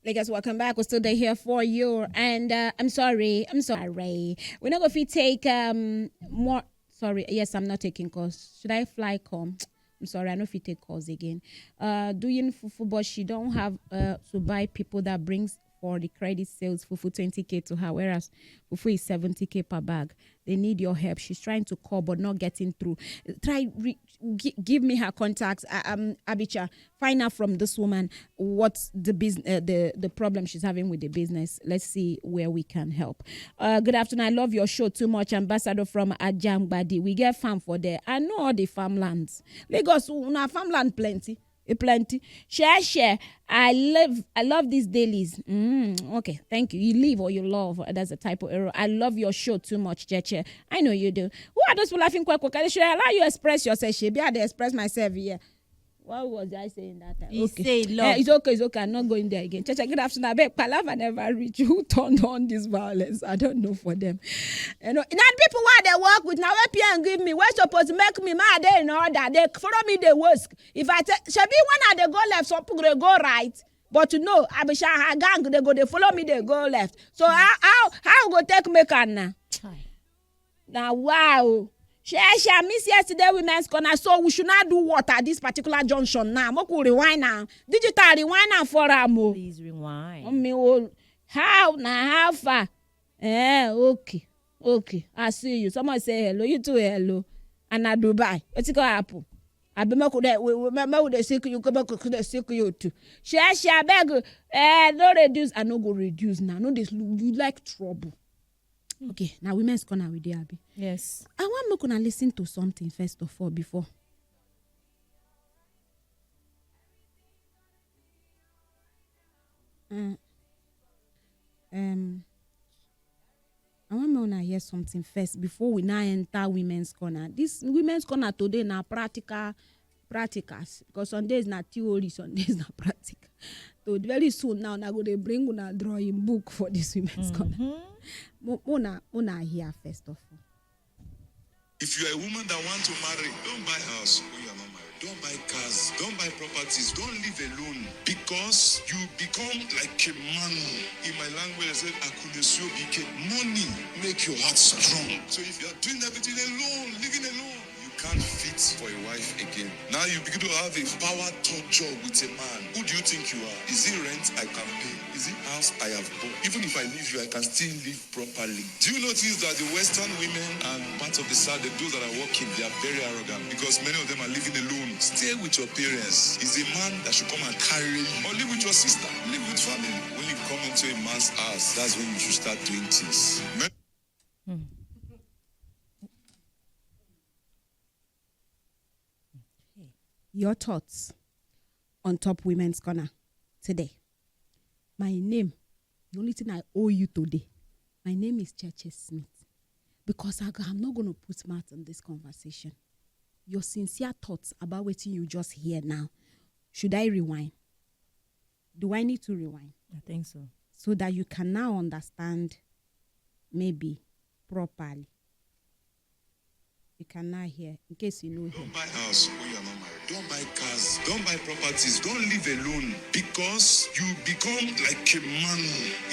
Lagos, welcome back. We're still there here for you. And I'm sorry. We're not going to take more. Sorry. Yes, I'm not taking calls. Should I fly come? I'm sorry. I know if you take calls again. Doing fufu, but she don't have to buy people that brings for the credit sales fufu 20k to her, whereas fufu is 70k per bag. They need your help. She's trying to call but not getting through. Give me her contacts. Abicha, find out from this woman what's the business, the problem she's having with the business. Let's see where we can help. Good afternoon. I love your show too much. Ambassador from Ajangbadi. We get farm for there. I know all the farmlands. Lagos, farmland plenty. Plenty. Share. I love these dailies. Okay, thank you. You live or you love. That's a typo error. I love your show too much, Cheche. I know you do. Who are those people laughing quite quick? Should I allow you express yourself? Should I express myself here? What was I saying that time? Okay. Say love. It's okay. I'm not going there again. Cheche, good afternoon. I beg, Palava never reach. Who turned on this violence? I don't know for them. You know, not people where they work with now. Where and give me. Where supposed to make me mad? They know that they follow me. They work. If I should be one they go left, some people they go right. But to know, I be gang they follow me. They go left. So how go take me can now? Now wow. She miss yesterday women's corner, so we should not do what at this particular junction now. Moku rewind now. Digital rewind now for Amo. Please rewind. How far? Okay. I see you. Someone say hello. You too hello. And I Dubai. What's it gonna happen? I be make that we remember the sick you come back to the sick you too. She beg no reduce. I no go reduce now. No this you like trouble. Okay, now women's corner with the Abby. Yes. I want me to listen to something first of all before. I want me to hear something first before we now enter women's corner. This women's corner today now practicals because some days na theory, some days na practical. So very soon now go they bring una drawing book for this women's corner. Una here first of all. If you are a woman that want to marry, don't buy house when you are not married. Don't buy cars. Don't buy properties. Don't live alone because you become like a man. In my language, I said, "Akunesio bike." Money make your heart strong. So if you are doing everything alone, living alone, you can't fit for a wife again. Now you begin to have a power torture with a man. Who do you think you are? Is it rent I can pay? Is it house I have bought? Even if I leave you, I can still live properly. Do you notice that the Western women and parts of the South, those that are working, they are very arrogant because many of them are living alone. Stay with your parents. Is a man that should come and carry you. Or live with your sister. Live with family. When you come into a man's house, that's when you should start doing things. Your thoughts on Top Women's Corner today. My name, the only thing I owe you today, my name is Cheche Smith. Because I'm not going to put mouth on this conversation. Your sincere thoughts about what you just hear now. Should I rewind? Do I need to rewind? I think so. So that you can now understand maybe properly. You can now hear, in case you know here. Don't buy house when you are not married. Don't buy cars. Don't buy properties. Don't live alone because you become like a man.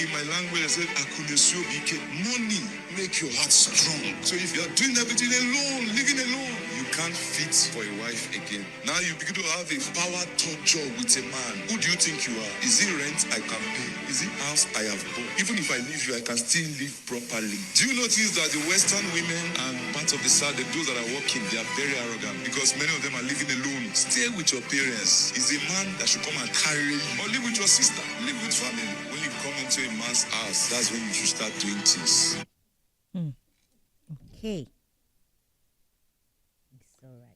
In my language, I said, "Akunesio bike." Money make your heart strong. So if you are doing everything alone, living alone, you can't fit for a wife again. Now you begin to have a power torture with a man. Who do you think you are? Is it rent I can pay? Is it house I have bought? Even if I leave you, I can still live properly. Do you notice that the Western women and parts of the South, those that are working, they are very arrogant because many of them are living alone. Stay with your parents. Is a man that should come and carry you. Or live with your sister. Live with family. When you come into a man's house, that's when you should start doing things. Okay. It's all right.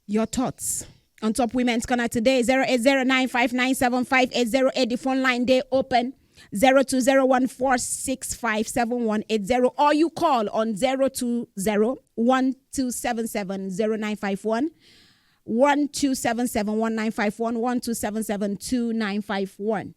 Your thoughts on Top Women's Corner today. 08095975808. The phone line day open. 02014657180. Or you call on 02012770951. 12771951, 12772951.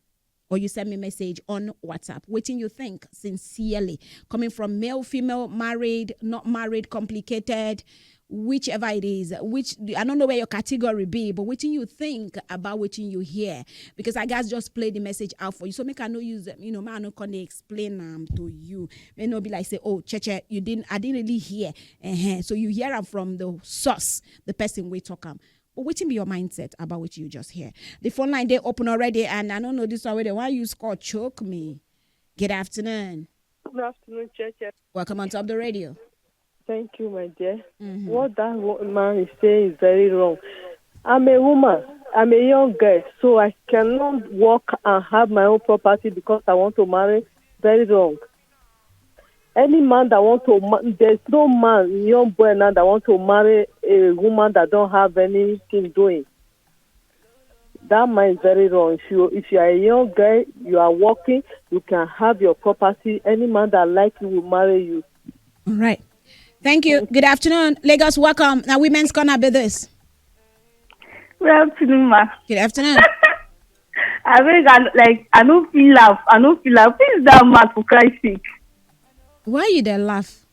Or you send me a message on WhatsApp. Wetin you think, sincerely, coming from male, female, married, not married, complicated. whichever it is, which I don't know where your category be, but what you think about what you hear, because I guess just play the message out for you. So make I know use man no can explain to you. May not be like say, oh, Cheche, I didn't really hear. So you hear from the source, the person we talk But what be your mindset about what you just hear? The phone line they open already, and I don't know this already. Why you call Chook me? Good afternoon. Good afternoon, Church. Welcome on top the radio. Thank you, my dear. What that man is saying is very wrong. I'm a woman. I'm a young girl, so I cannot work and have my own property because I want to marry. Very wrong. Any man that want to, there's no man, young boy now that want to marry a woman that don't have anything doing. That man is very wrong. If you are a young girl, you are working, you can have your property. Any man that like you will marry you. All right. Thank you. Good afternoon, Lagos. Welcome. Now, women's gonna be this. Good afternoon, ma. Good afternoon. I don't feel laugh. Who is that man, for Christ's sake? Why you there laugh?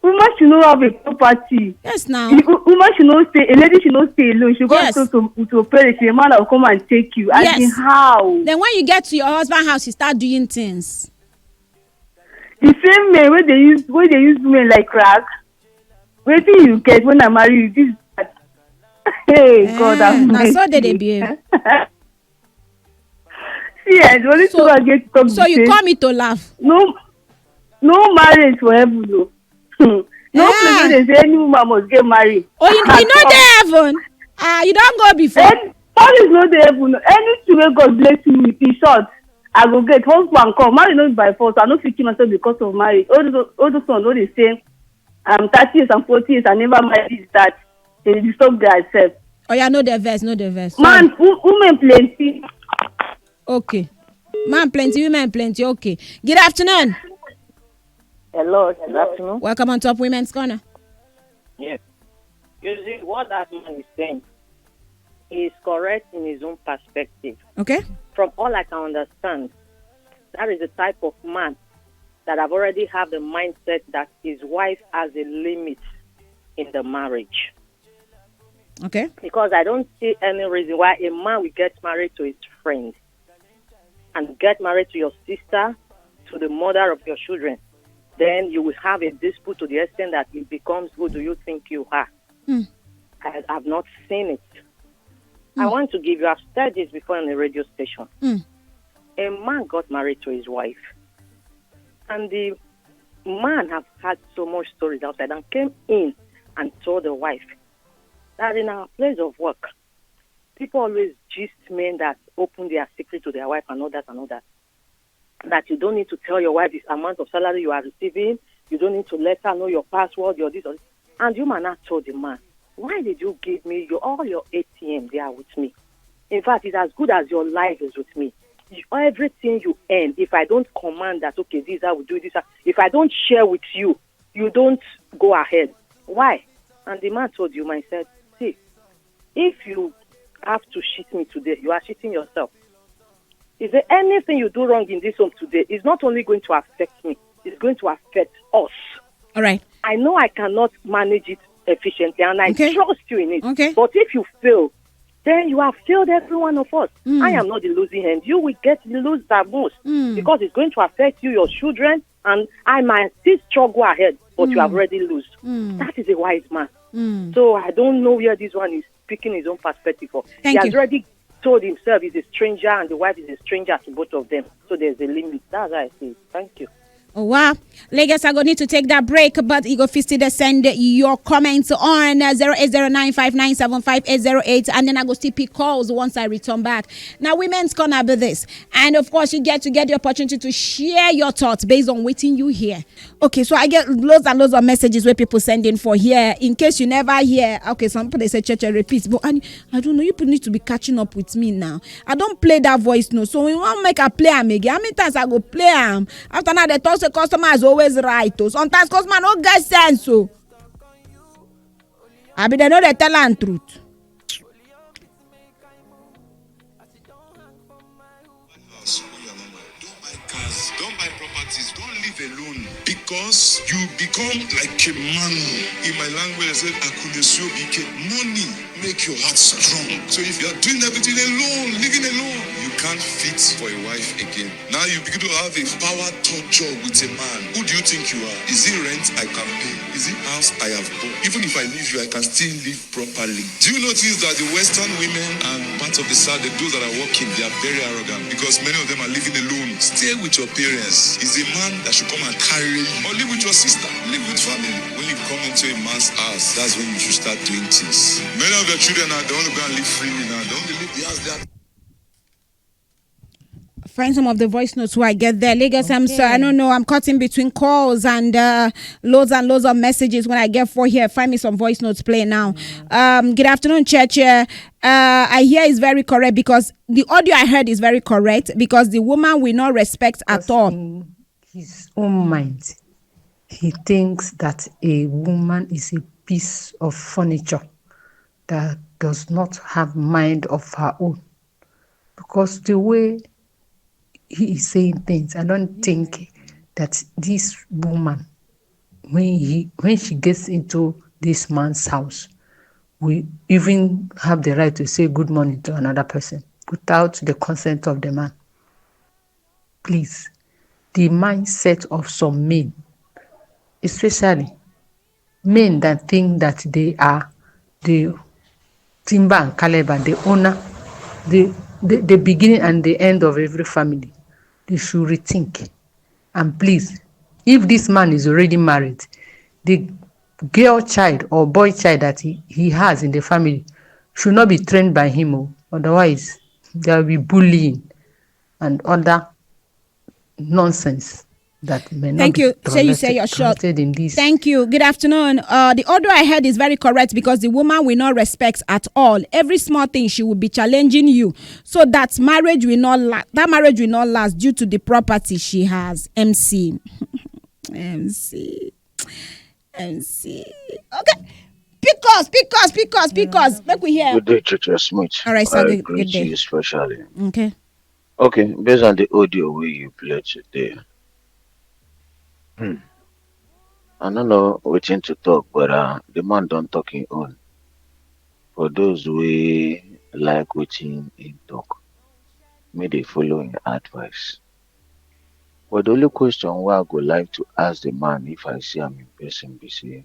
Woman should not have a property. Yes, now. Woman should not stay. A lady should not stay alone. She Yes. goes to a parent. A man will come and take you. Yes. I mean, how? Then when you get to your husband's house, you start doing things. The same men where they use women like crack. Wetin you get when I marry you? This. Hey, God, I'm now so they behave. See, the only two I get to talk. So you call me to laugh. No marriage for heaven, no. No place where they say any woman must get married. Oh, you know they heaven. You don't go before. Marriage no dey heaven. Anything wey God bless you with, in short, I go get. Husband come, marry no be by force. I no fit kill myself because of marriage. All those ones no dey say, 30 years and 40 years I never marry that. They disturb themselves. Oh yeah, no the verse. Man, women plenty. Okay. Man plenty, women plenty. Okay. Good afternoon. Hello, good afternoon. Welcome on Top Women's Corner. Yes. You see, what that man is saying is correct in his own perspective. Okay. From all I can understand, that is the type of man that have already have the mindset that his wife has a limit in the marriage. Okay. Because I don't see any reason why a man will get married to his friend and get married to your sister, to the mother of your children. Then you will have a dispute to the extent that it becomes, who do you think you are? I have not seen it. I want to give you, I've said this before on the radio station. A man got married to his wife. And the man have had so much stories outside and came in and told the wife that in our place of work, people always gist men that open their secret to their wife and all that. That you don't need to tell your wife this amount of salary you are receiving. You don't need to let her know your password, your this or this. And you man told the man, why did you give me all your ATM there with me? In fact, it's as good as your life is with me. Everything you earn, if I don't command that, okay, this I will do this. If I don't share with you, you don't go ahead. Why? And the man told you, man said, see, if you have to cheat me today, you are cheating yourself. Is there anything you do wrong in this home today? It's not only going to affect me, it's going to affect us. All right. I know I cannot manage it efficiently, and I trust you in it. Okay. But if you fail, then you have failed every one of us. I am not the losing end. You will get the loser most because it's going to affect you, your children, and I might still struggle ahead, but you have already lost. That is a wise man. So I don't know where this one is picking his own perspective for. He has already told himself he's a stranger and the wife is a stranger to both of them. So there's a limit. That's how I see it. Thank you. Oh, wow. Lagos, I go need to take that break, but you go still send your comments on 0809597508, and then I go still pick calls once I return back. Now, women's gonna be this, and of course, you get the opportunity to share your thoughts based on Wetin you hear. Okay, so I get loads and loads of messages where people send in for here. In case you never hear, okay, some people they say church repeats, but I don't know. You people need to be catching up with me now. I don't play that voice no, so we want make a play am again. How many times I go play am? After now they talk. The customer is always right. Sometimes customer no get sense. So I be they know they tell the truth. Don't buy cars, don't buy properties, don't live alone. because you become like a man. In my language, I said, "Akunesuobike." Money make your heart strong. So if you are doing everything alone, living alone, you can't fit for a wife again. Now you begin to have a power torture with a man. Who do you think you are? Is it rent I can pay? Is it house I have bought? Even if I leave you, I can still live properly. Do you notice that the Western women and parts of the South, those that are working, they are very arrogant because many of them are living alone. Stay with your parents. Is a man that should come and carry you. Or live with your sister. Live with family. When you come into a man's house, that's when you should start doing things. Many of your children are, they want to go and live freely now. They want to live the house they are. Find some of the voice notes who I get there. Lagos, I'm sorry, I don't know. I'm caught in between calls and loads of messages. When I get 4 here, find me some voice notes play now. Good afternoon, church. I hear is very correct because the audio I heard is very correct because the woman will not respect at all. In his own mind, he thinks that a woman is a piece of furniture that does not have mind of her own. Because the way he is saying things, I don't think that this woman, when she gets into this man's house, will even have the right to say good morning to another person without the consent of the man. Please, the mindset of some men, especially men that think that they are the timber and caliber, the owner, the beginning and the end of every family, they should rethink. And please, if this man is already married, the girl child or boy child that he has in the family should not be trained by him. Otherwise, there will be bullying and other nonsense that may not Thank be you. Say you say you're short. tolerated in this. Thank you. Good afternoon. The order I heard is very correct because the woman will not respect at all. Every small thing she will be challenging you. So that marriage will not last. That marriage will not last due to the property she has. MC. MC. Okay. Pick us. Make we hear. Good day, Church Smith. All right, sir. I Good greet day. you especially. Okay. Okay, based on the audio where you played today, I don't know Wetin to talk, but the man don't talk in own. For those who like Wetin in talk, may they follow in advice. But the only question where I go like to ask the man if I see him in person be say,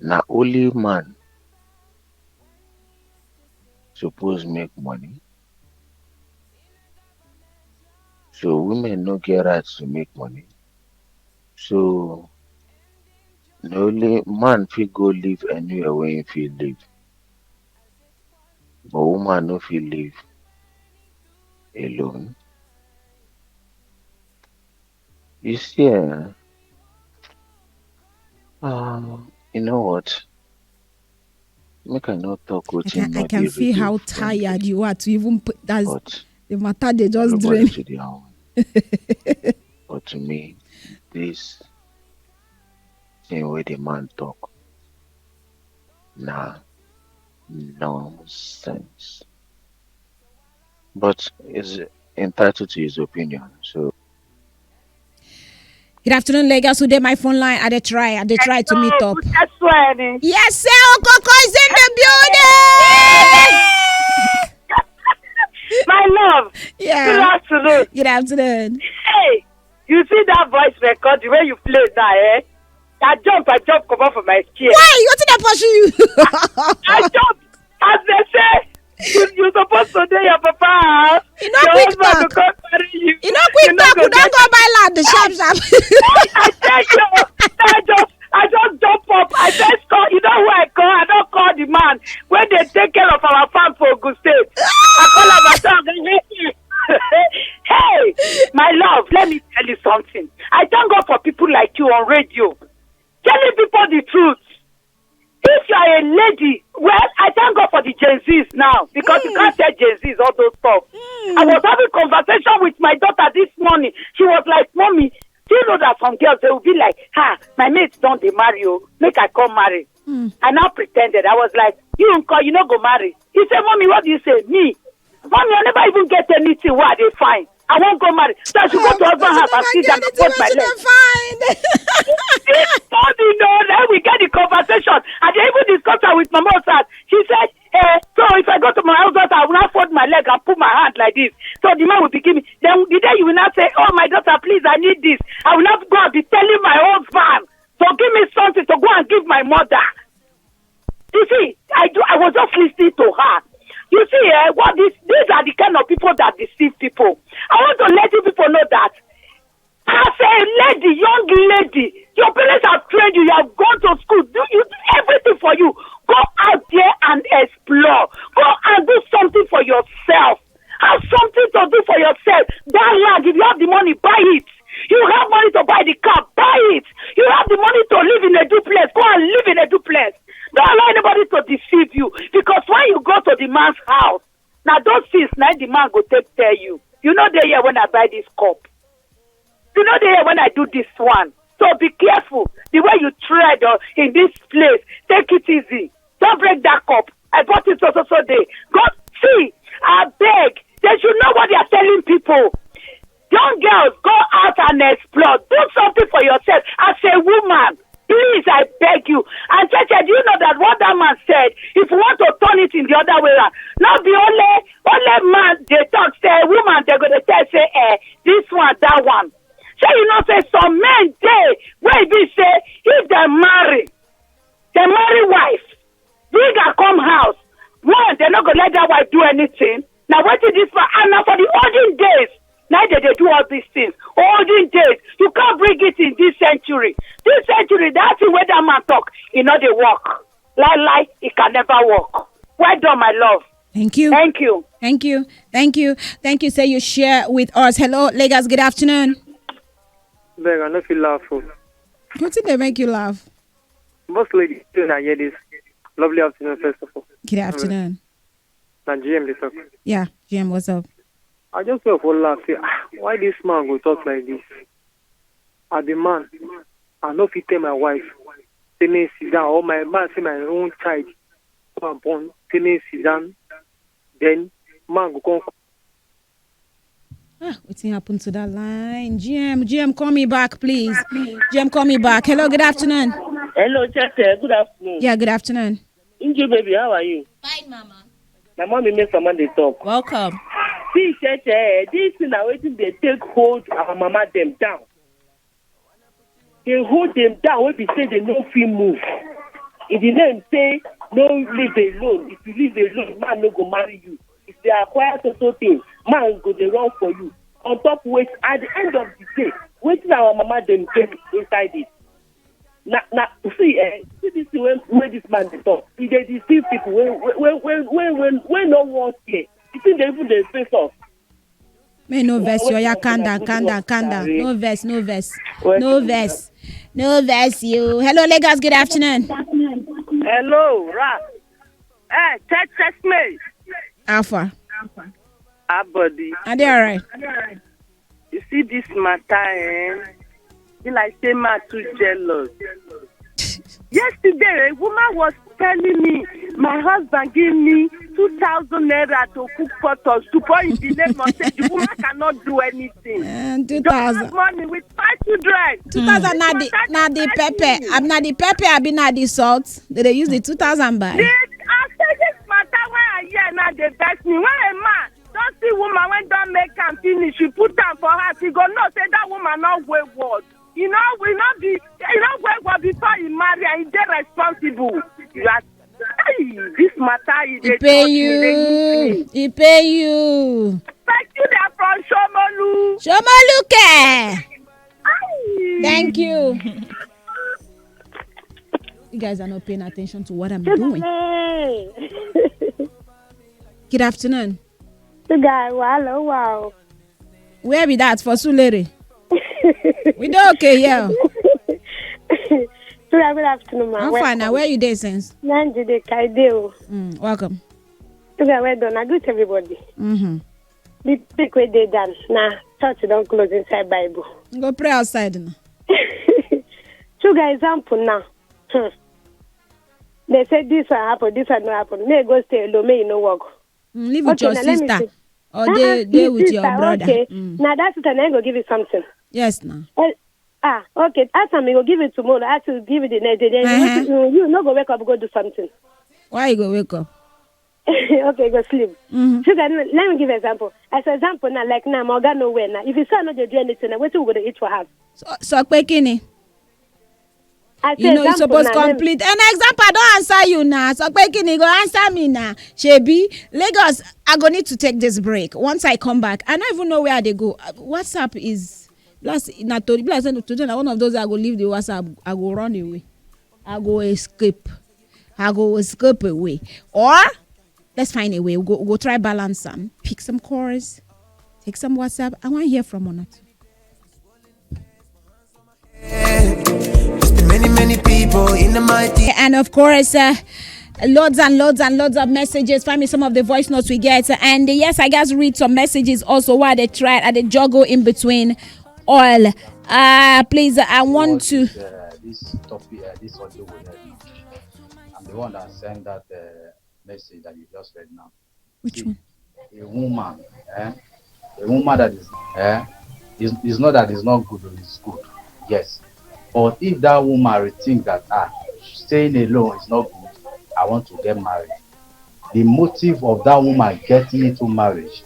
na only man suppose make money. So women no get rights to make money. So the only man fit go live anywhere where he fit live. But woman no fit live alone. You see, you know what? Make I not talk Wetin I not can dey feel how radio friendly, tired you are to even put that. but The matter they just everybody drain. to their own. But to me, this thing where the man talk, nah, nonsense. But is entitled to his opinion. So Good afternoon, Lagos. Today my phone line. I dey try to meet up. Yes, sir. Coco is in the building. My love. Yeah. Good afternoon. Good afternoon. Hey, you see that voice record, the way you play that, eh? I jump, come off of my chair. Why? What did I pursue you? I jump, as they say, you're supposed to do your papa house. You know, Your quick husband talk. will come marry you. You know, quick talk. We don't go buy land. The sharp. I tell you, I just jump up. I just call. You know who I call? I don't call the man when they take care of our farm for Ogun State. I call him myself. Hey, my love, let me tell you something. I thank God for people like you on radio, telling people the truth. If you are a lady, well, I thank God for the Gen Zs now because you can't say Gen Zs, all those stuff. I was having conversation with my daughter this morning. She was like, "Mommy, do you know that some girls, they will be like, my mates don't they marry you, make I come marry." I now pretended. I was like, you no go marry. He said, "Mommy, what do you say?" Me, "Mommy, I never even get anything where they find. I won't go marry. So I should go to husband house and sit down and put my leg. This morning, then we get the conversation. And they even discussed her with my mother. She said, so if I go to my husband, I will not fold my leg and put my hand like this. So the man will be giving me. Then the day you will not say, oh, my daughter, please, I need this. I will not go and be telling my husband to give me something to go and give my mother. You see, I was just listening to her. You see, these are the kind of people that deceive people. I want to let you people know that as a lady, young lady, your parents have trained you, you have gone to school, do everything for you. Go out there and explore. Go and do something for yourself. Have something to do for yourself. That land, if you have the money, buy it. You have money to buy the car, buy it. You have the money to live in a duplex, go and live in a duplex. Don't allow anybody to deceive you. Because when you go to the man's house, now those things, now the man go tell you. You know they hear when I buy this cup. You know they hear when I do this one. So be careful. The way you tread in this place, take it easy. Don't break that cup. I bought it so day. Go see. I beg. They should know what they are telling people. Young girls, go out and explore. Do something for yourself as a woman. Please, I beg you. And Cheche, do you know that what that man said? If you want to turn it in the other way around, not the only man they talk, say woman, they're going to tell, say, this one, that one. So you know, say some men, where they say, if they marry wife, bring her come house. One, they're not going to let that wife do anything. Now, what is this for? And now for the olden days, now they do all these things. Olden days, you can't bring it in this century. This century, that's the way that man talk. You know, they work. Lie, it can never work. Well done, my love. Thank you. Thank you. Thank you. Thank you. Thank you. Say you share with us. Hello, Lagos. Good afternoon. Beg, I don't feel laugh. What did they make you laugh? Boss lady, I hear this. Lovely afternoon, first of all. Good afternoon. And GM, they talk. Yeah, GM, what's up? I just felt for laugh. Say, why this man go talk like this? I be man. I know if he tell my wife, say me sit down, or my man say my own child, go and born, say me sit down. Then man go come. What's happened to that line? GM, call me back, please. GM, call me back. Hello, good afternoon. Hello, Chete. Good afternoon. Yeah, good afternoon. Inju, baby, how are you? Fine, Mama. My mommy makes someone they talk. Welcome. See, Chete, this thing now waiting they take hold our mama them down. They hold them down when they say they no feel move. If the name say no live alone, if you live alone, man no go marry you. If they acquire total thing, man go they run for you. On top which at the end of the day, waiting our mama them take inside it. Now, see this when this man they talk, he they deceive people when no one here. You think they even they face off. May no verse, you calm down. No verse. No verse, you. Hello, Lagos, good afternoon. Hello, Rap. Text me. Alpha. Buddy. Are they all right? You see this matter, Be like say man too jealous. Yesterday, a woman was telling me, my husband gave me 2,000 naira to cook potters to pour in the name of say the woman cannot do anything. 2,000 money with 5 children. 2,000 na the pepper. I'm not the pepper. I be not the salt. They use the 2,000 buy. After this matter, when I hear now they vex me. When a man don't see woman when don't make am finish, she put am for her. She go no say that woman not wayward. We not be wayward before he marry and he get responsible. You are this matter is he pay you. He pay you. Thank you, they're from Shomolu. Shomoluke. Thank you. You guys are not paying attention to what I'm doing. Good afternoon. Wow. Where be that for Sulere? We do okay, yeah. Good afternoon, man. I'm fine now. Where you there since? Welcome. Well done. I greet everybody. The big way they done. Nah, church don't close inside Bible. Go pray outside now. Sugar example now. They said this will happen, this will not happen. May go stay alone, may you no work. Live with your sister. Or they with your brother. Okay. Now that's it, and I go give you something. Yes, now. Okay. Ask me, go give it tomorrow. I have to give it the next day. Then you not go wake up, go do something. Why you go wake up? Okay, go sleep. Sugar, let me give an example. As an example, now, like now, I'm going nowhere now. If you say I'm not do anything, what you going to eat for house? So quickly. You know, you're supposed to complete. An example, I don't answer you now. So quickly, go answer me now. Shebi, Lagos, I go need to take this break. Once I come back, I don't even know where they go. WhatsApp is... Plus, not to today, one of those I go leave the WhatsApp, I go run away. I go escape away. Or let's find a way. We'll go try balance some. Pick some calls. Take some WhatsApp. I want to hear from one or two. There's been many people in the mighty. And of course, loads and loads of messages. Find me some of the voice notes we get. And yes, I guess read some messages also while they try at the juggle in between all. Please, I want to. This topic, this audio will help me. I'm the one that sent that message that you just read now. Which one? A woman, a woman that is not that is not good or is good, yes. But if that woman rethinks that staying alone is not good, I want to get married. The motive of that woman getting into marriage,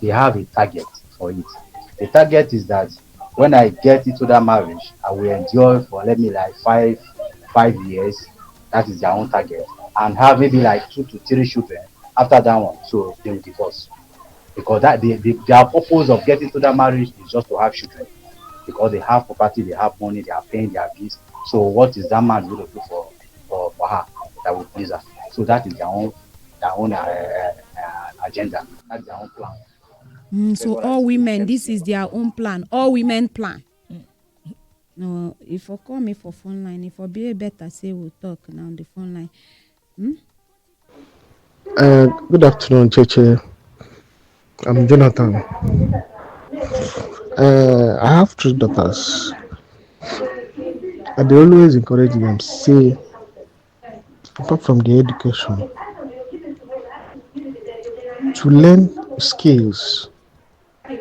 they have a target for it. The target is that when I get into that marriage, I will endure for let me like five years. That is their own target, and have maybe like 2 to 3 children after that one. So they will divorce because that their purpose of getting to that marriage is just to have children because they have property, they have money, they are paying their bills. So what is that man going to do for her that will please her? So that is their own agenda. That's their own plan. So all women, this is their own plan. All women plan. No, if you call me for phone line, if I be better, say we'll talk now on the phone line. Good afternoon, Cheche. I'm Jonathan. I have 3 daughters. They always encourage them, say, apart from the education, to learn skills.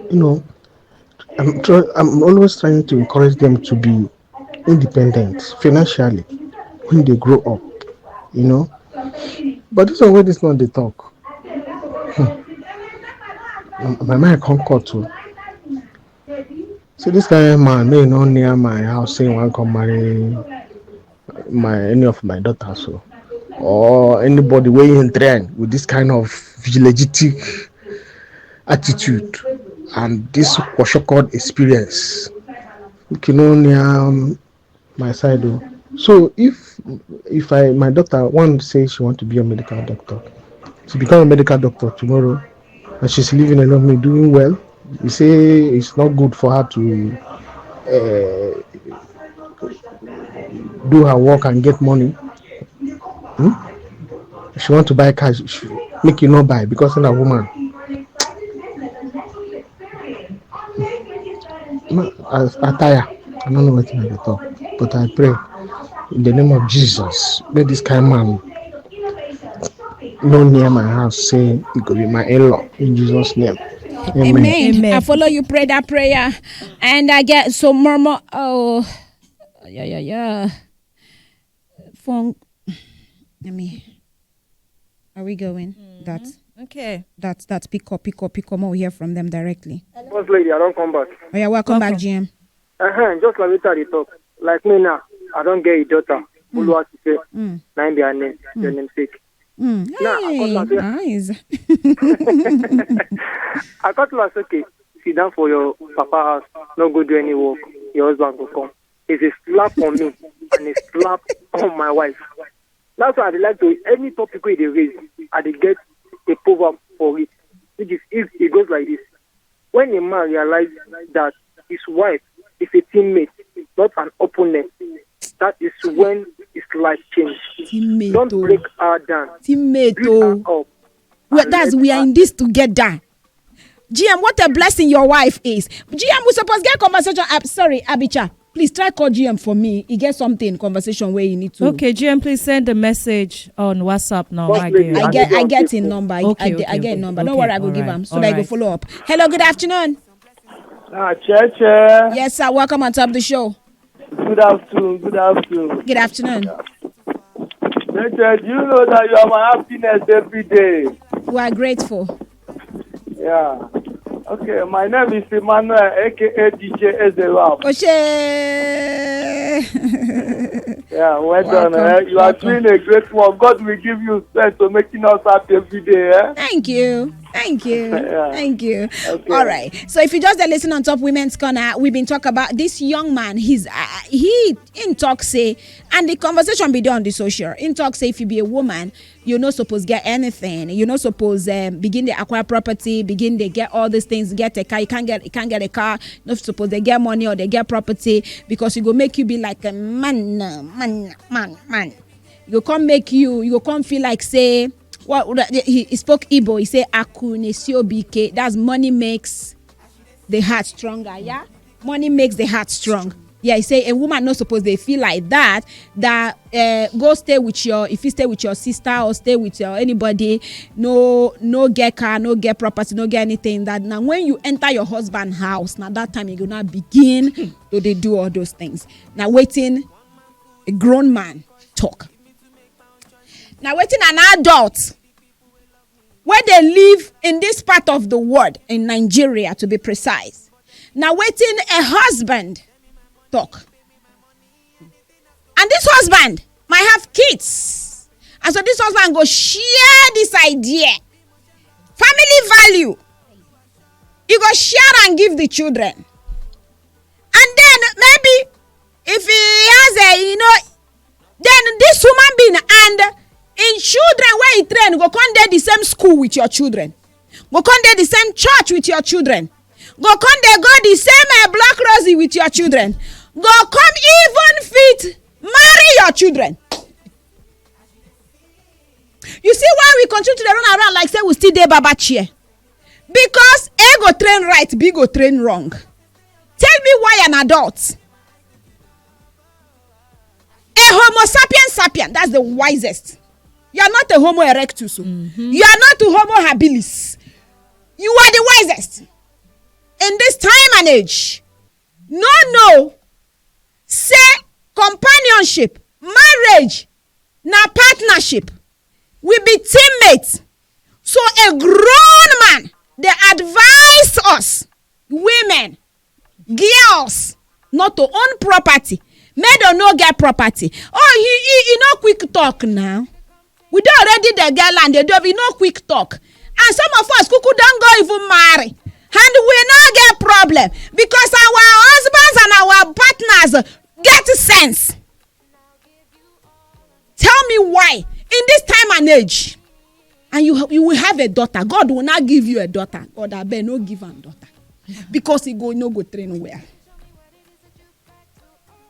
You know, I'm always trying to encourage them to be independent financially when they grow up. You know, but this one, this one they talk. My mind concord too. See this kind of man, may not near my house saying one come marry any of my daughters, so or anybody way in trend with this kind of vigilantic attitude and this called experience. You can only my side though. So if my daughter one say she want to be a medical doctor, she become a medical doctor tomorrow, and she's living alone, me doing well. You say it's not good for her to do her work and get money. If she want to buy car, she make you not buy because I'm a woman. I tire. I don't know what to talk, but I pray in the name of Jesus, let this kind of man no near my house say it could be my in-law in Jesus' name. Amen. I follow you, pray that prayer, and I get so murmur. Oh, yeah. Phone. Are we going? That's okay. That's pick up. We'll hear from them directly. First lady, I don't come back. Oh yeah, welcome back, GM. Just like we started talk. Like me now, I don't get a daughter. Who wants to say, nine be her name, your namesake. Nice. I got to okay, sit down for your papa house, not go do any work. Your husband will come. It's a slap on me and a slap on my wife. That's why I like to any topic where they raise, I get a proverb for it. Which is if it goes like this: when a man realizes that his wife is a teammate, not an opponent, that is when his life changes. Teammate, don't break her down. Teammate, we are in this together. GM, what a blessing your wife is. GM, we supposed to get conversation. Sorry, Abicha. Please try call GM for me. He get something conversation where you need to. Okay, GM, please send a message on WhatsApp now. I get in number. I get a number. Don't worry, I will give him so that I go follow up. Hello, good afternoon. Cheche. Yes, sir. Welcome on top of the show. Good afternoon. Good afternoon. Cheche, do you know that you are my happiness every day? We are grateful. Yeah. Okay, my name is Emmanuel, aka DJ Ezerap. Yeah, well done. You are doing a great work. God will give you strength to making us happy every day. Thank you. Yeah. Thank you. Okay. All right. So if you just listen on Top Women's Corner, we've been talking about this young man. He in talk say, and the conversation be done on the social. In talk say, if you be a woman, you're not supposed to get anything. You're not supposed begin to acquire property, begin to get all these things, get a car. You can't get a car. Not supposed to get money or they get property because it go make you be like a man. You go come make you go come feel like say. He spoke Igbo. He said, "AkunesioBK." That's money makes the heart stronger. Yeah, money makes the heart strong. Yeah, he say a woman not supposed to feel like that. Go stay with if you stay with your sister or stay with anybody, no get car, no get property, no get anything. That now when you enter your husband's house, now that time you gonna begin to they do all those things. Now waiting, a grown man talk. Now, waiting an adult where they live in this part of the world, in Nigeria to be precise. Now, waiting a husband talk. And this husband might have kids. And so this husband go share this idea. Family value. He go share and give the children. And then maybe if he has then this woman being and in children where you train, go come there the same school with your children. Go come there the same church with your children. Go come there go the same Black Rosie with your children. Go come even fit marry your children. You see why we continue to run around like say we still dey baba chair? Because A go train right, B go train wrong. Tell me why an adult, a Homo sapien, that's the wisest. You are not a Homo erectus. You are not a Homo habilis. You are the wisest. In this time and age, no, say companionship, marriage, na partnership. We be teammates. So a grown man, they advise us, women, girls, not to own property. May don't no get property. Oh, he no quick talk now. We don't already the girl and they don't be no quick talk. And some of us kuku don't go even marry. And we not get problem because our husbands and our partners get sense. Tell me why in this time and age, and you will have a daughter. God will not give you a daughter. God, I better no give a daughter because he go train well.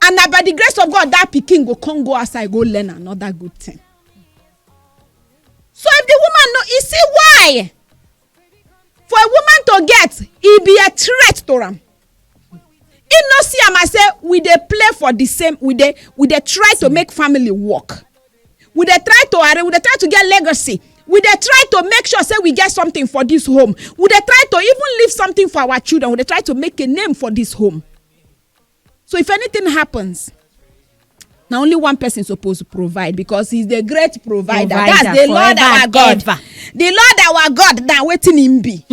And by the grace of God, that pikin go outside, go learn another good thing. So if the woman know, you see why? For a woman to get, it be a threat to them. He no see am I say we dey play for the same. We dey try to make family work. We dey try to get legacy. We dey try to make sure say we get something for this home. We dey try to even leave something for our children. We dey try to make a name for this home. So if anything happens, now only one person supposed to provide because he's the great provider. That's the Lord our God. The Lord our God that waiting him be.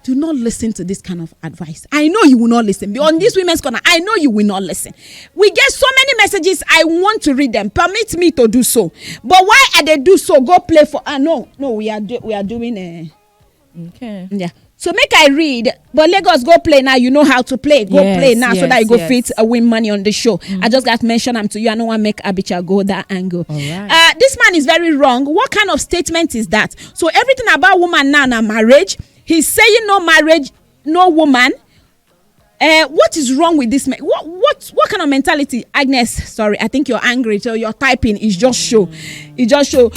Do not listen to this kind of advice. I know you will not listen. On this Women's Corner, I know you will not listen. We get so many messages. I want to read them. Permit me to do so. But why are they do so? Go play for. No. We are doing. Okay. Yeah. So make I read, but Lagos go play now. You know how to play. Go play now so that you go fit win money on the show. I just got to mention them to you. I don't want to make Abicha go that angle. Right. This man is very wrong. What kind of statement is that? So everything about woman now marriage, he's saying no marriage, no woman. What is wrong with this man? What kind of mentality? Agnes, sorry, I think you're angry. So your typing is just show. It just show.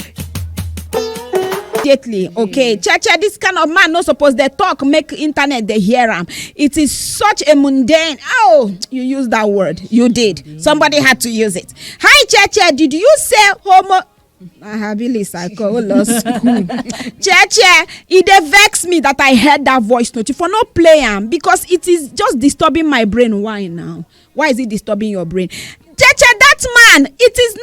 immediately. Okay, Chacha, this kind of man not supposed to talk, make internet they hear him. It is such a mundane. Oh, you used that word. You did. Somebody had to use it. Hi, Chacha, did you say homo? I have really school. Chacha, it vex me that I heard that voice note for not play him because it is just disturbing my brain. Why now? Why is it disturbing your brain? Chacha, that man, it is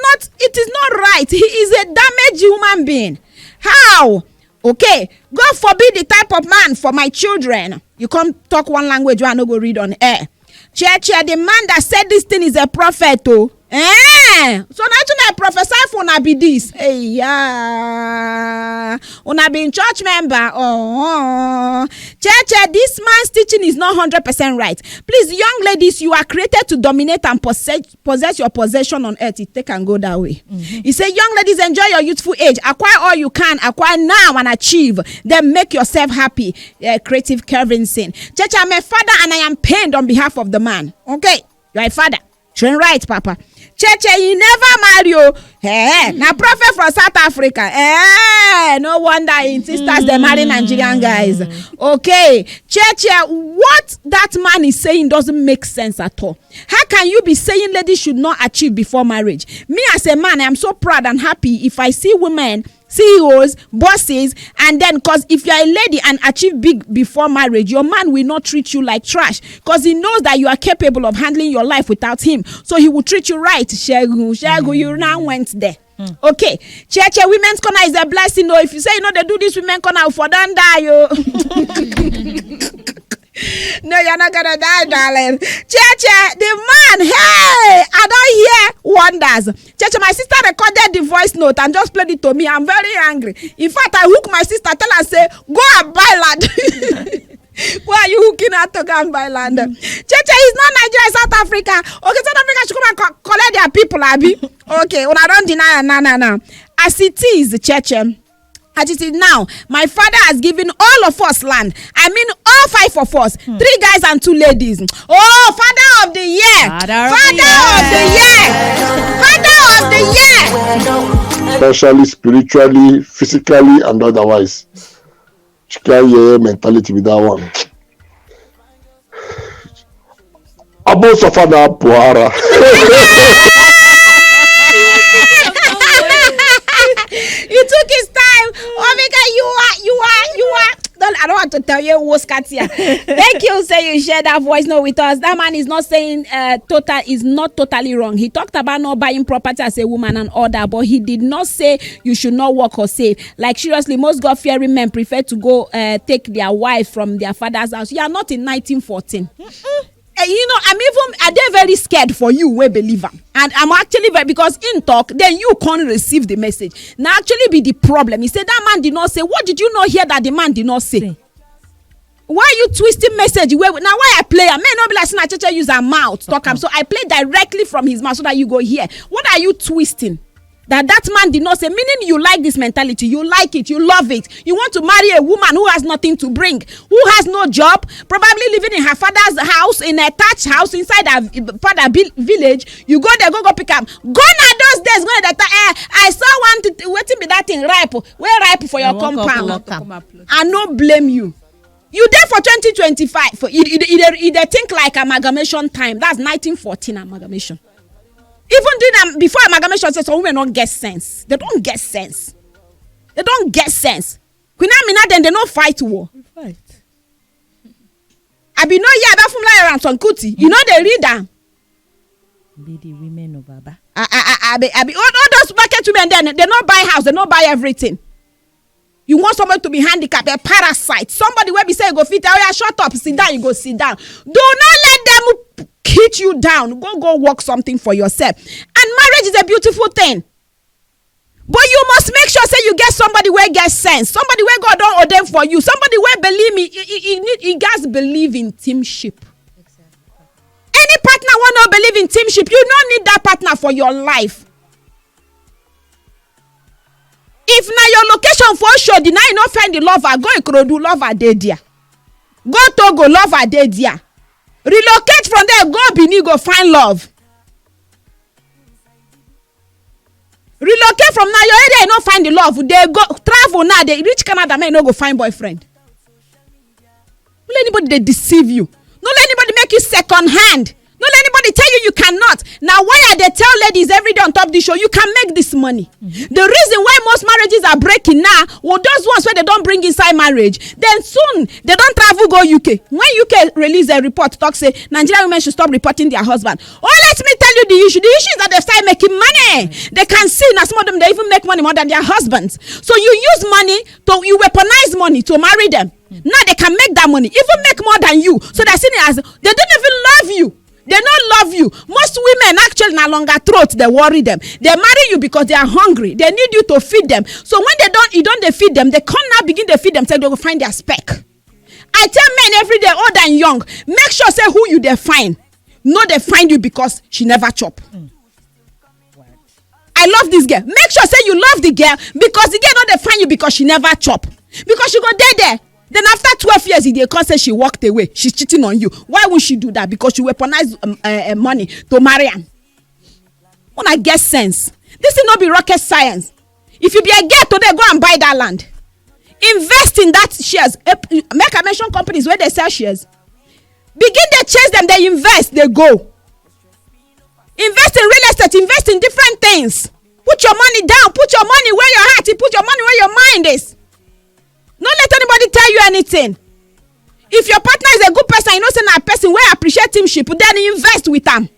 not right. He is a damaged human being. How? Okay, God forbid the type of man for my children. You can't talk one language, you are not go read on air. Chacha, the man that said this thing is a prophet, oh. So now I prophesy for una be this. Hey, yeah. Una be in church member. Oh. Chacha, this man's teaching is not 100% right. Please, young ladies, you are created to dominate and possess your possession on earth. It take and go that way. He said, young ladies, enjoy your youthful age. Acquire all you can. Acquire now and achieve. Then make yourself happy. Creative Kervinson. Chacha, I'm a father and I am pained on behalf of the man. Okay, you are a father. Train right, Papa. Cheche, he never marry you. Now prophet from South Africa. No wonder in sisters they marry Nigerian guys. Okay, Cheche, what that man is saying doesn't make sense at all. How can you be saying ladies should not achieve before marriage? Me as a man, I am so proud and happy if I see women, CEOs, bosses, and then because if you're a lady and achieve big before marriage, your man will not treat you like trash because he knows that you are capable of handling your life without him. So he will treat you right. Shegu, you now went there. Okay, Church Women's Corner is a blessing. Though if you say they do this women corner for don't die, yo. No, you're not gonna die, darling. Cheche, the man, hey, I don't hear wonders. Cheche, my sister recorded the voice note and just played it to me. I'm very angry. In fact, I hook my sister, tell her, say, go and buy land. Why are you hooking her to go and buy land? Cheche is not Nigeria, South Africa. Okay, South Africa should come and collect their people, Abby. Okay, when I don't deny, no. As it is, Cheche. As it is now, my father has given all of us land. I mean, all 5 of us, 3 guys and 2 ladies. Oh, father of the year! Father of the year! Especially spiritually, physically, and otherwise. Chika mentality with that one. Abo suffer that Puara. He took his time. Omega, you are. I don't want to tell you what's Katia. Thank you. Say you share that voice note with us. That man is not saying is not totally wrong. He talked about not buying property as a woman and all that, but he did not say you should not work or save. Like seriously, most God-fearing men prefer to go take their wife from their father's house. You are not in 1914. Are they very scared for you, we believer? And I'm actually very, because in talk, then you can't receive the message. Now actually be the problem. He said that man did not say. What did you not hear that the man did not say? Why are you twisting message? Now why I play? I may not be like Snatcher use her mouth talk him. So I play directly from his mouth so that you go here. What are you twisting? That man did not say, meaning you like this mentality, you like it, you love it. You want to marry a woman who has nothing to bring, who has no job, probably living in her father's house, in a thatched house inside her father village. You go there, go pick up. Gone are those days when I saw one waiting be that thing ripe. Where ripe for your compound? I no blame you. You there for 2025. They think like amalgamation time. That's 1914 amalgamation. Even doing before amalgamation, says some women don't get sense. They don't get sense. Queen Amina then they don't fight war. I be no that from like around some kuti. You know they read them. Be the women of Baba. I be all those market women then they don't buy house, they don't buy everything. You want somebody to be handicapped, a parasite. Somebody where be say go fit, oh yeah, shut up, sit down, you go sit down. Do not let them hit you down. Go work something for yourself. And marriage is a beautiful thing. But you must make sure say you get somebody where gets sense. Somebody where God don't ordain for you. Somebody where believe me, he guys believe in teamship. Any partner will not believe in teamship. You don't need that partner for your life. If now your location for sure, now you not find the lover, go Ikorodu, lover dey there. Go Togo, lover dey there. Relocate from there, go Benin, go find love. Relocate from now, your area, you not find the love. They go travel now, they reach Canada, man, no go find boyfriend. Don't let anybody they deceive you. Don't let anybody make you second hand. Don't let anybody tell you cannot. Now, why are they tell ladies every day on top of the show, you can make this money? The reason why most marriages are breaking now, well, those ones where they don't bring inside marriage, then soon they don't travel go UK. When UK release a report, talk say Nigerian women should stop reporting their husband. Oh, let me tell you the issue. The issue is that they start making money. They can see now some of them, they even make money more than their husbands. So you use money you weaponize money to marry them. Now they can make that money, even make more than you. So they're seeing it as they don't even love you. They don't love you. Most women actually na longer throat, they worry them. They marry you because they are hungry. They need you to feed them. So when you don't they feed them, they can't now begin to feed themselves, they will find their speck. I tell men every day, old and young, make sure say who you they find. No, they find you because she never chop. I love this girl. Make sure say you love the girl because the girl don't they find you because she never chop. Because she go there. Then after 12 years, they can't say she walked away. She's cheating on you. Why would she do that? Because she weaponized money to marry him. When I get sense, this will not be rocket science. If you be a girl today, go and buy that land. Invest in that shares. Make I mention companies where they sell shares. Begin to chase them. They invest. They go. Invest in real estate. Invest in different things. Put your money down. Put your money where your heart is. Put your money where your mind is. Don't let anybody tell you anything. If your partner is a good person, you know say na person wey appreciate himship, then invest with am.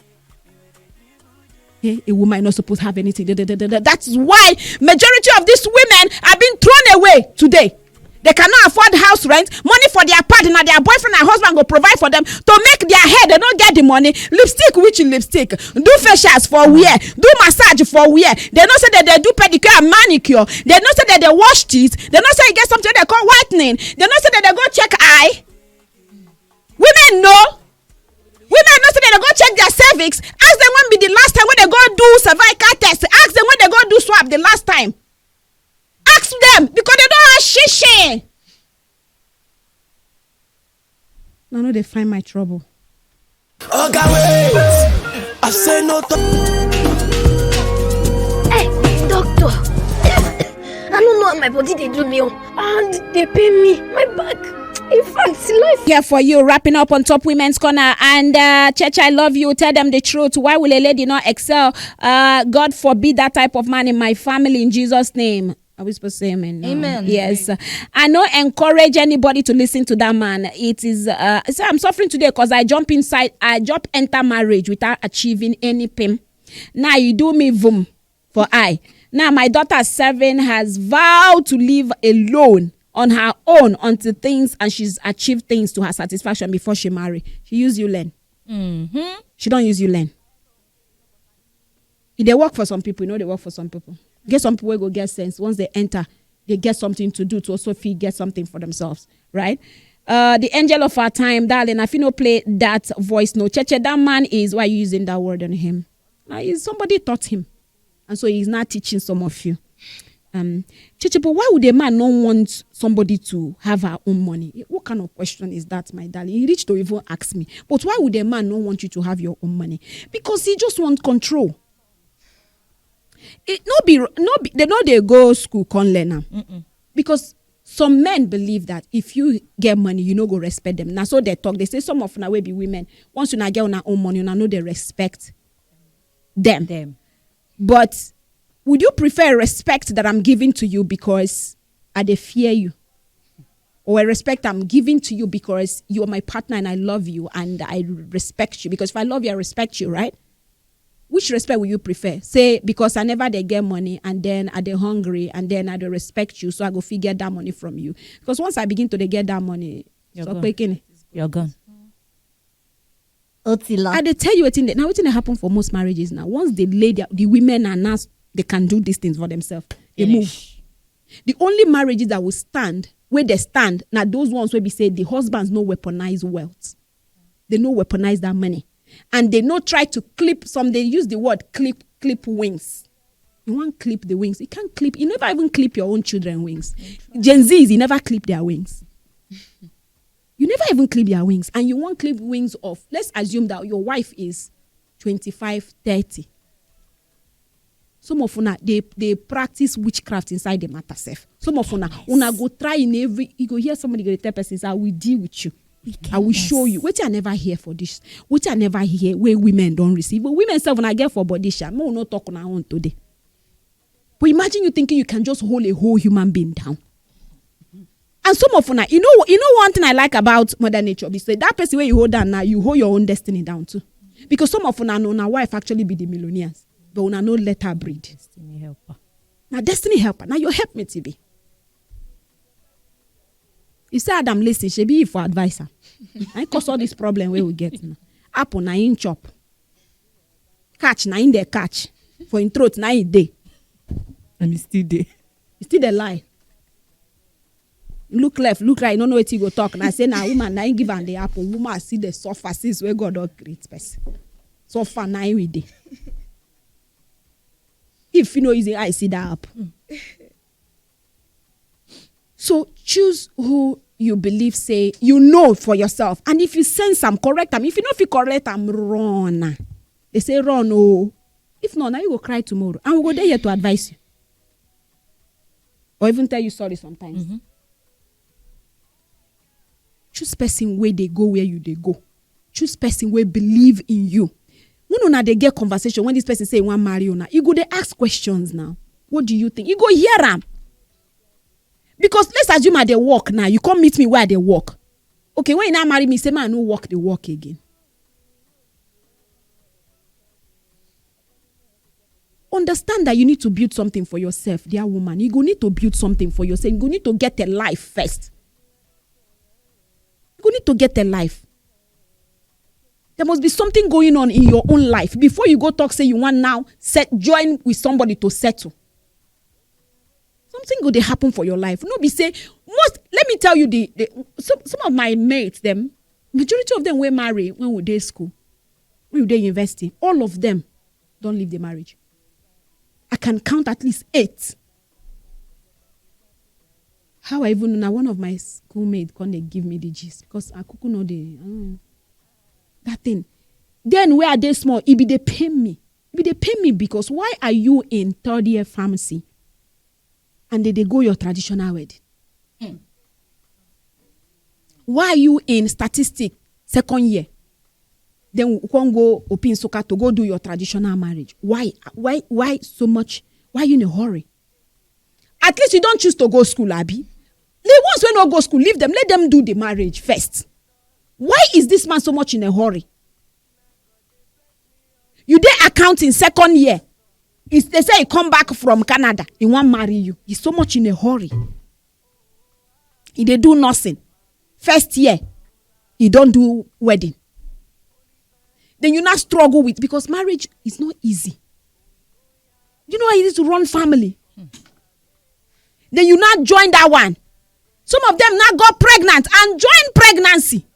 Hey, a woman not supposed to have anything. That's why majority of these women are being thrown away today. They cannot afford house rent, money for their partner, their boyfriend and husband go provide for them to make their hair. They don't get the money. Lipstick, which lipstick? Do facials for wear. Do massage for wear. They don't say that they do pedicure and manicure. They don't say that they wash teeth. They don't say you get something they call whitening. They don't say that they go check eye. Women know. Women don't say that they go check their cervix. Ask them when be the last time when they go do cervical test. Ask them when they go do swab the last time. Ask them because they don't have shishi. No, they find my trouble. Okay, wait. I say no. Hey, doctor. I don't know how my body they do me, and they pay me my back. In fact, life. Here for you, wrapping up on Top Women's Corner. And Church, I love you. Tell them the truth. Why will a lady not excel? God forbid that type of man in my family in Jesus' name. Are we supposed to say amen? No. Amen. Yes. I don't encourage anybody to listen to that man. It is, so I'm suffering today because I jump enter marriage without achieving any pain. Now you do me boom for I. Now my daughter 7 has vowed to live alone on her own until things, and she's achieved things to her satisfaction before she marry. She use you learn. Mm-hmm. She don't use you learn. They work for some people, they work for some people. Get some people who go get sense. Once they enter, they get something to do to also get something for themselves, right? The angel of our time, darling, if you no play that voice, no, Cheche, that man is, why are you using that word on him? Now, somebody taught him. And so he's not teaching some of you. Cheche, but why would a man not want somebody to have her own money? What kind of question is that, my darling? He reached to even ask me. But why would a man not want you to have your own money? Because he just wants control. They know they go school can't learn them. Because some men believe that if you get money, you no go respect them. Now so they talk. They say some of now will be women. Once you not get on our own money, you know they respect them. But would you prefer respect that I'm giving to you because they fear you? Or a respect I'm giving to you because you are my partner and I love you and I respect you? Because if I love you, I respect you, right? Which respect will you prefer? Say, because I never they get money and then I they hungry and then I don't respect you, so I go figure that money from you. Because once I begin to get that money, you're gone. I they tell you what they happen for most marriages now. Once they lay the women are now they can do these things for themselves. They move. The only marriages that will stand where they stand now those ones where we say the husbands no weaponize wealth. They no weaponize that money. And they no try to clip some. They use the word clip wings. You want clip the wings. You can't clip. You never even clip your own children's wings. Gen Zs, you never clip their wings. You never even clip their wings. And you want clip wings of, let's assume that your wife is 25, 30. Some of una they practice witchcraft inside the matter self. Some of una go try in every. You go hear somebody go tell person, I will deal with you. I will show you. Which I never hear for this. Which I never hear where women don't receive. But women self when I get for body sham, no not talk on our own today. But imagine you thinking you can just hold a whole human being down. And some of una, you know one thing I like about Mother Nature is that person where you hold down now, you hold your own destiny down too. Because some of una know now wife actually be the millionaires, but una no let her breed. Destiny helper. Now destiny helper. Now you help me to be. You say Adam listen, she be for advisor. I cause all this problem where we get now. Apple na in chop. Catch na in the catch. For in throat na in day. And it's still there. It's still the lie. Look left, look right, you don't know what you go talk. And I say now woman na in give am the apple. Woman see the suffer since where God don't create person. Suffer na in we day. If you know easy, I see that apple. So choose who you believe, say, you know for yourself. And if you sense I'm correct, if you know if you correct, I'm wrong. They say run, oh. If not, now you go cry tomorrow. And we'll go there here to advise you. Or even tell you sorry sometimes. Mm-hmm. Choose person where they go where you they go. Choose person where believe in you. When they get conversation, when this person say one marry you now, you go they ask questions now. What do you think? You go hear them. Because let's assume at they work now. You come meet me where they work. Okay, when you now marry me, say man, no work, they work again. Understand that you need to build something for yourself, dear woman. You go need to build something for yourself. You go need to get a life first. You go need to get a life. There must be something going on in your own life before you go talk. Say you want now join with somebody to settle. Something good they happen for your life. No be say let me tell you some of my mates, them majority of them were married when we did school, when we did university. All of them don't leave the marriage. I can count at least 8. How I even know one of my schoolmates can't give me the gist because I couldn't know that thing. Then where are they small? It be they pay me. Because why are you in 3rd year pharmacy? And they go your traditional wedding. Why are you in statistics 2nd year? Then you can go open soka to go do your traditional marriage. Why so much? Why are you in a hurry? At least you don't choose to go school, Abby. The ones who don't go school, leave them. Let them do the marriage first. Why is this man so much in a hurry? You did accounting 2nd year. They say he come back from Canada. He want marry you. He's so much in a hurry. He they do nothing. 1st year, he don't do wedding. Then you not struggle with because marriage is not easy. You know how it is to run family. Then you not join that one. Some of them now got pregnant and join pregnancy.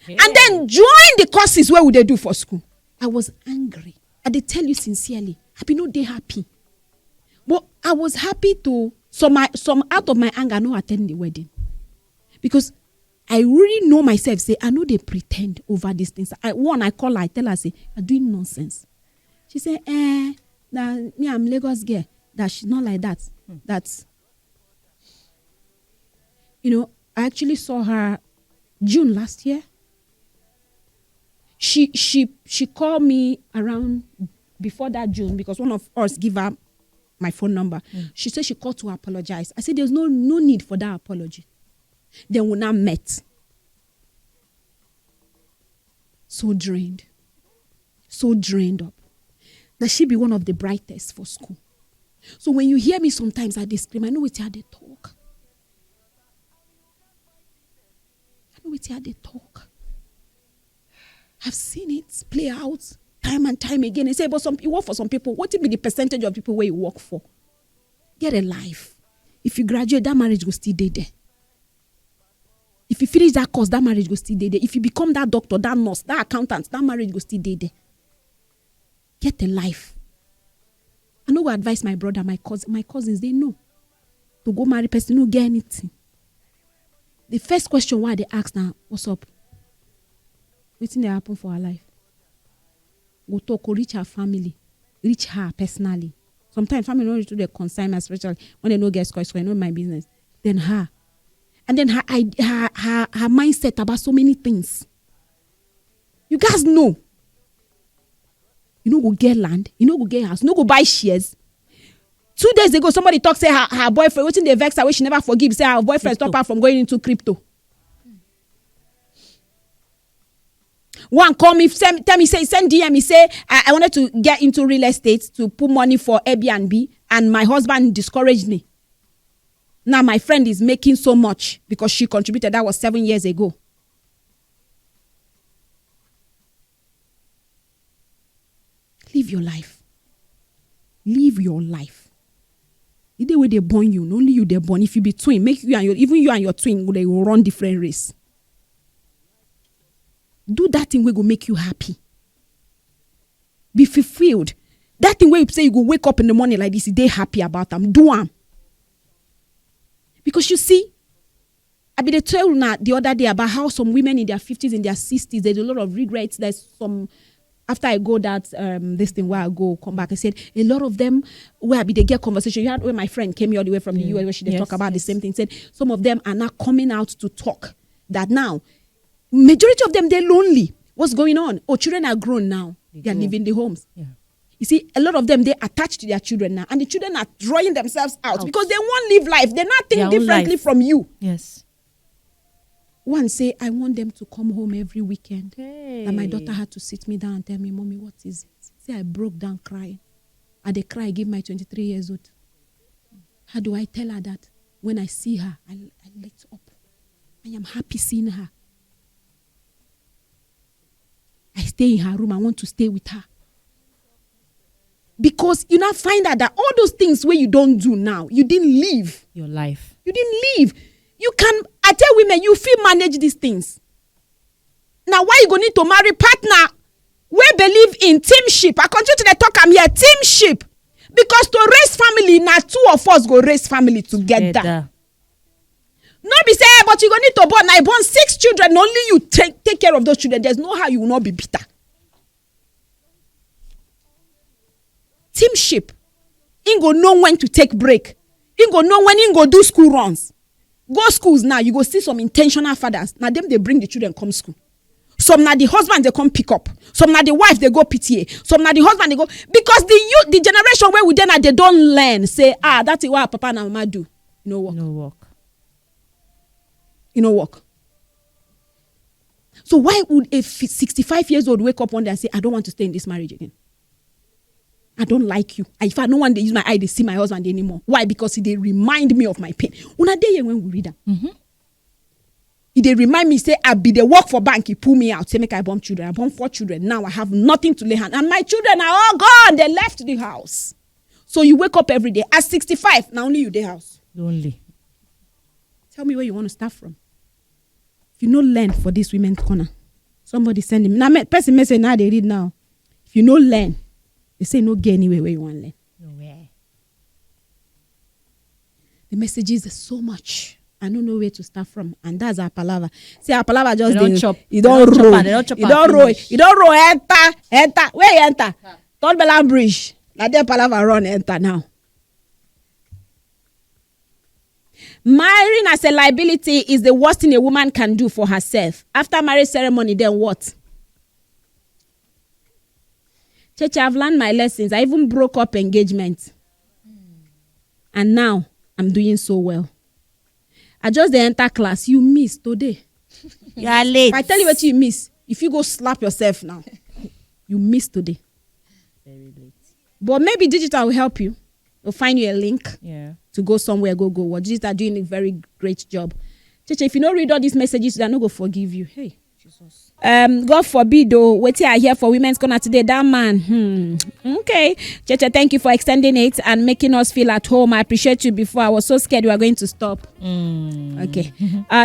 Yeah. And then join the courses where would they do for school. I was angry. I did tell you sincerely. I be no day happy. But I was happy to some out of my anger no attend the wedding. Because I really know myself, say, I know they pretend over these things. I call her, I tell her, say, I'm doing nonsense. She said, that me, I'm Lagos girl. That she's not like that. That's, I actually saw her June last year. She called me around before that June because one of us give her my phone number. She said she called to apologize. I said, there's no need for that apology. Then we now met. So drained up. That she be one of the brightest for school. So when you hear me sometimes I scream, I know it's how they talk. I've seen it play out time and time again. They say, but you work for some people. What will be the percentage of people where you work for? Get a life. If you graduate, that marriage will still stay there. If you finish that course, that marriage will still stay there. If you become that doctor, that nurse, that accountant, that marriage will still stay there. Get a life. I know I advise my brother, my cousins, they know. To go marry person, no get anything. The first question why they ask now, what's up? Wetin dey happen for her life? Go talk, reach her family, reach her personally. Sometimes family don't do the consignment, especially when they no get score, so I know my business. Then her. And then her mindset about so many things. You guys know. You know go get land, you know go get house, you know go buy shares. 2 days ago, somebody talk say her boyfriend, waiting the vex her, she never forgive, say her boyfriend stop her from going into crypto. One call me, tell me, say, send DM me, say, I wanted to get into real estate to put money for Airbnb, and my husband discouraged me. Now my friend is making so much because she contributed. That was 7 years ago. Live your life. Live your life. Either way they born you, only you they born. If you be twin, make you and you and your twin, they will run different race. Do that thing where go make you happy. Be fulfilled. That thing where you say you go wake up in the morning like this, they happy about them. Do them. Because you see, I be told now the other day about how some women in their 50s, in their 60s, there's a lot of regrets. There's some, after I go that, this thing where I go, come back, I said, a lot of them, where they get conversation. You had where my friend came here all the way from the US, where she talk about the same thing. Said, some of them are now coming out to talk that now, majority of them, they're lonely. What's going on? Oh, children are grown now. They are leaving the homes. Yeah. You see, a lot of them, they're attached to their children now. And the children are drawing themselves out because they won't live life. They're not thinking differently from you. Yes. One say, I want them to come home every weekend. Hey. And my daughter had to sit me down and tell me, Mommy, what is it? Say, I broke down crying. And they cry, I give my 23 years old. How do I tell her that? When I see her, I light up. I am happy seeing her. I stay in her room. I want to stay with her. Because you now find out that all those things where you don't do now, you didn't live. Your life. You didn't live. You can, I tell women, you feel manage these things. Now, why you going to need to marry partner? We believe in teamship. I continue to talk, I'm here, teamship. Because to raise family, now two of us go raise family together. Not be say, but you going to need to born. I born 6 children, only you take care of those children. There's no how you will not be bitter. Teamship. You go know when to take break. You go know when you go do school runs. Go schools now. You go see some intentional fathers. Now them they bring the children come school. Some now the husband they come pick up. Some now the wife they go PTA. Some now the husband they go because the youth, the generation where we then they don't learn. Say that's what Papa and Mama do. You know work. No work. You know work. So why would a 65 years old wake up one day and say I don't want to stay in this marriage again? I don't like you. If I don't want to use my eye, they see my husband anymore. Why? Because they remind me of my pain. Una day when we read that. They remind me, say, I be the work for bank, he pull me out. Say, make I born children. I born 4 children. Now I have nothing to lay hand. And my children are all gone. They left the house. So you wake up every day. At 65, now only you the house. Lonely. Tell me where you want to start from. If you no learn for this women's corner, somebody send him. Now, person message now they read now. If you no learn, they say no get anywhere where you want to learn. Nowhere. The messages are so much. I don't know where to start from. And that's our palaver. See, our palaver just don't chop. You don't roll. You don't roll. You don't roll. Enter. Where you enter? Third Bella Bridge. Like that palaver run enter now. Marrying as a liability is the worst thing a woman can do for herself. After marriage ceremony, then what? Church, I've learned my lessons. I even broke up engagement. And now, I'm doing so well. I just the enter class. You miss today. You are late. If I tell you what you miss, if you go slap yourself now, you miss today. Very late. But maybe digital will help you. We'll find you a link to go somewhere, go. What digital doing a very great job. Church, if you don't read all these messages, they're not going to forgive you. Hey. Jesus. God forbid though, Wetin I here for Women's Corner today, that man. Okay. Cheche, thank you for extending it and making us feel at home. I appreciate you before. I was so scared we were going to stop. Okay.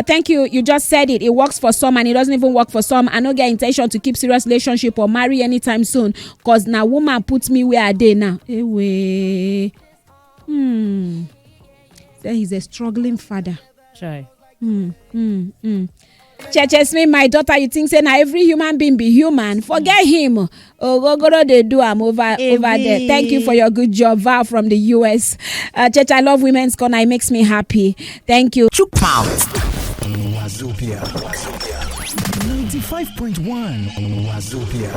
Thank you. You just said it. It works for some and it doesn't even work for some. I don't get intention to keep serious relationship or marry anytime soon. Cause now woman puts me where I dey now. Anyway. Say he's a struggling father. Try. Chechesme, my daughter, you think say now every human being be human? Forget him. Ogogoro they do I'm over there. Thank you for your good job, Val from the US. Church, I love Women's Corner. It makes me happy. Thank you. Chook mouth. Wazobia 95.1 Wazobia.